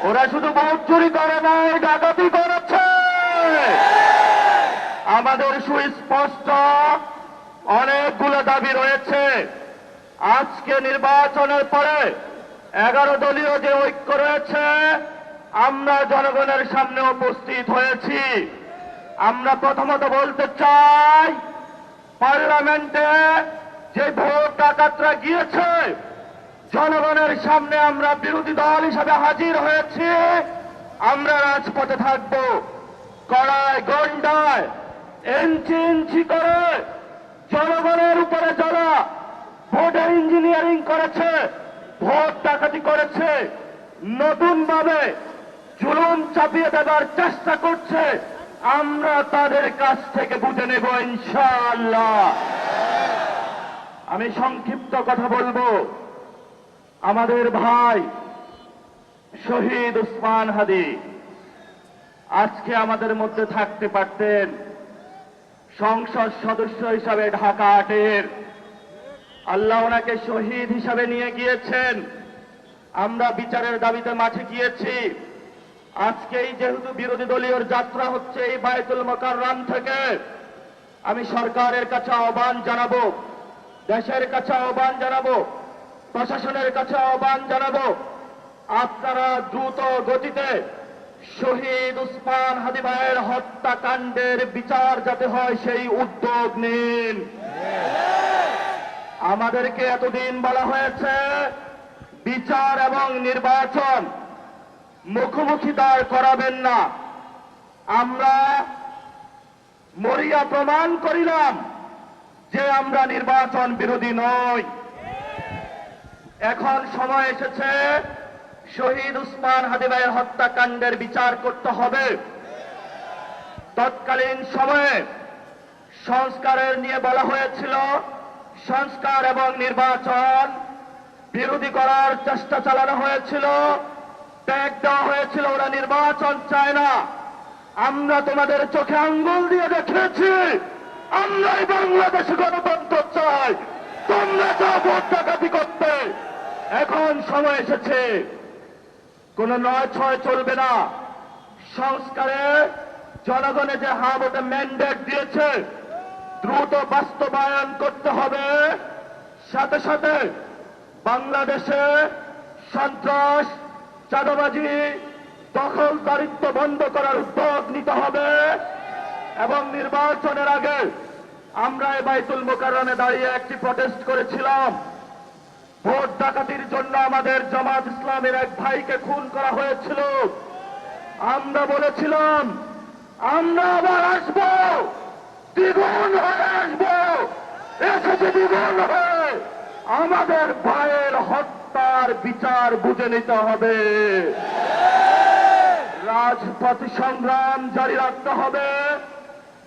ওরা শুধু ভোট চুরি করে নাই, ডাকাতি করেছে। আমাদের সুস্পষ্ট অনেকগুলো দাবি রয়েছে। আজকে নির্বাচনের পরে 11 দলীয় যে ঐক্য রয়েছে, আমরা জনগণের সামনে উপস্থিত হয়েছি। আমরা প্রথমত বলতে চাই, পার্লামেন্টে যে ভোট ডাকাতরা গিয়েছে, জনগণের সামনে আমরা বিরোধী দল হিসাবে হাজির হয়েছি। আমরা রাজপথে থাকব। কড়ায় গন্ডায় ইঞ্চি ইঞ্চি করে জনগণের উপরে যারা ভোটে ইঞ্জিনিয়ারিং করেছে, ভোট ডাকাতি করেছে, নতুন ভাবে জুলুম চাপিয়ে দেবার চেষ্টা করছে, আমরা তাদের কাছ থেকে বুঝে নেব ইনশাআল্লাহ। আমি সংক্ষিপ্ত কথা বলবো। আমাদের ভাই শহীদ উসমান হাদি আজকে আমাদের মধ্যে থাকতে পারতেন। সংসদ সদস্য হিসাবে ঢাকা 8-এর আল্লাহ ওনাকে শহীদ হিসাবে নিয়ে গিয়েছেন। আমরা বিচারের দাবিতে মাঠে গিয়েছি। আজকেই যেহেতু বিরোধী দলীয় যাত্রা হচ্ছে এই বায়তুল মোকাররম থেকে, আমি সরকারের কাছে আহ্বান জানাবো, দেশের কাছে আহ্বান জানাবো, প্রশাসনের কাছে আহ্বান জানাবো, আপনারা দ্রুত গতিতে শহীদ উসমান হাদি ভাইয়ের হত্যাকাণ্ডের বিচার যাতে হয় সেই উদ্যোগ নিন। আমাদেরকে এতদিন বলা হয়েছে বিচার এবং নির্বাচন মুখোমুখি দাঁড় করাবেন না। আমরা মরিয়া প্রমাণ করিলাম যে আমরা নির্বাচন বিরোধী নই। এখন সময় এসেছে শহীদ উসমান হাদি ভাইয়ের হত্যাকাণ্ডের বিচার করতে হবে। তৎকালীন সময়ে সংস্কারের নিয়ে বলা হয়েছিল, সংস্কার এবং নির্বাচন বিরোধী করার চেষ্টা চালানো হয়েছিল, ট্যাগ দেওয়া হয়েছিল ওরা নির্বাচন চায় না। আমরা তোমাদের চোখে আঙ্গুল দিয়ে দেখিয়েছি আমরাই বাংলাদেশে গণতন্ত্র চাই, তোমরা যা ভোট ডাকাতি করতে। এখন সময় এসেছে, কোন 9-6 চলবে না। সংস্কারে জনগণে যে হা ভোটে ম্যান্ডেট দিয়েছে দ্রুত বাস্তবায়ন করতে হবে। সাথে সাথে বাংলাদেশে সন্ত্রাস, চাঁদাবাজি, দখলদারিত্ব বন্ধ করার উদ্যোগ নিতে হবে। এবং নির্বাচনের আগে আমরা এই বায়তুল মোকাররমে দাঁড়িয়ে একটি প্রটেস্ট করেছিলাম। ভোট ডাকাতির জন্য আমাদের জামাত ইসলামের এক ভাইকে খুন করা হয়েছিল। আমরা বলেছিলাম আমরা আবার আসবো, দ্বিগুণ হয়ে আসবো, এসেছে দ্বিগুণ হয়ে। আমাদের ভাইয়ের হত্যার বিচার বুঝে নিতে হবে। রাজপথ সংগ্রাম জারি রাখতে হবে।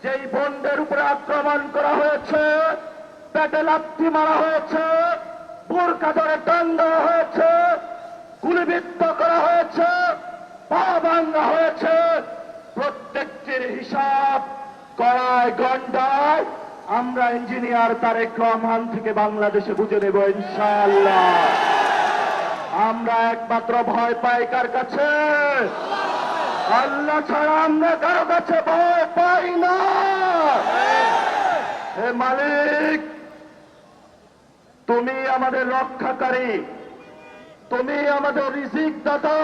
যেই বন্ডের উপরে আক্রমণ করা হয়েছে, পেটে লাথি মারা হয়েছে, বোরকা ধরে টান দেওয়া হয়েছে, গুলিবিদ্ধ করা হয়েছে, পা ভাঙা হয়েছে, প্রত্যেকটির হিসাব কড়ায় গন্ডায় আমরা ইঞ্জিনিয়ার তারেক রহমান থেকে বাংলাদেশে বুঝে নেব ইনশাআল্লাহ। আমরা একমাত্র ভয় পাই কার কাছে? আল্লাহ ছাড়া আমরা কারো কাছে ভয় পাই না। হে মালিক, তুমি আমাদের রক্ষাকারী, তুমি আমাদের রিজিক দাতা।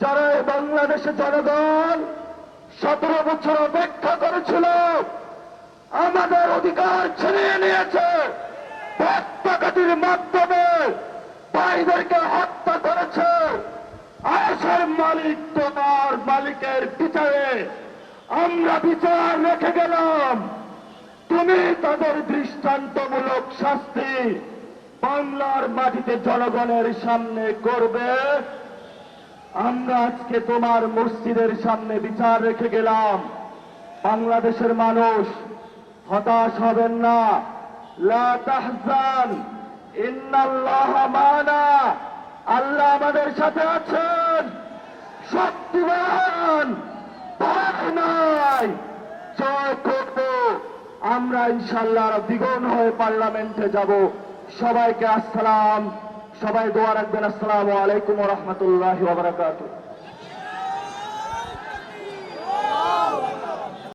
যারা বাংলাদেশের জনগণ 17 বছর অপেক্ষা করেছিল, আমাদের অধিকার ছিনিয়ে নিয়েছে, ভোট ডাকাতির মাধ্যমে ভাইদেরকে হত্যা করেছে। আয়েশের মালিক তোমার মালিকের বিচারে আমরা বিচার রেখে গেলাম। তুমি তাদের দৃষ্টান্তমূলক শাস্তি বাংলার মাটিতে জনগণের সামনে করবে। আমরা আজকে তোমার মসজিদের সামনে বিচার রেখে গেলাম। বাংলাদেশের মানুষ হতাশ হবেন না। লা তাহজান ইন্নাল্লাহা মানা, আল্লাহ আমাদের সাথে আছেন, শক্তিমান, ভয় নাই, জয় করব। আমরা ইনশাআল্লাহ দ্বিগুণ হয়ে পার্লামেন্টে যাব। সবাইকে আসসালাম, সবাই দোয়া রাখবেন। আসসালামু আলাইকুম ওয়া রাহমাতুল্লাহি ওয়া বারাকাতুহু।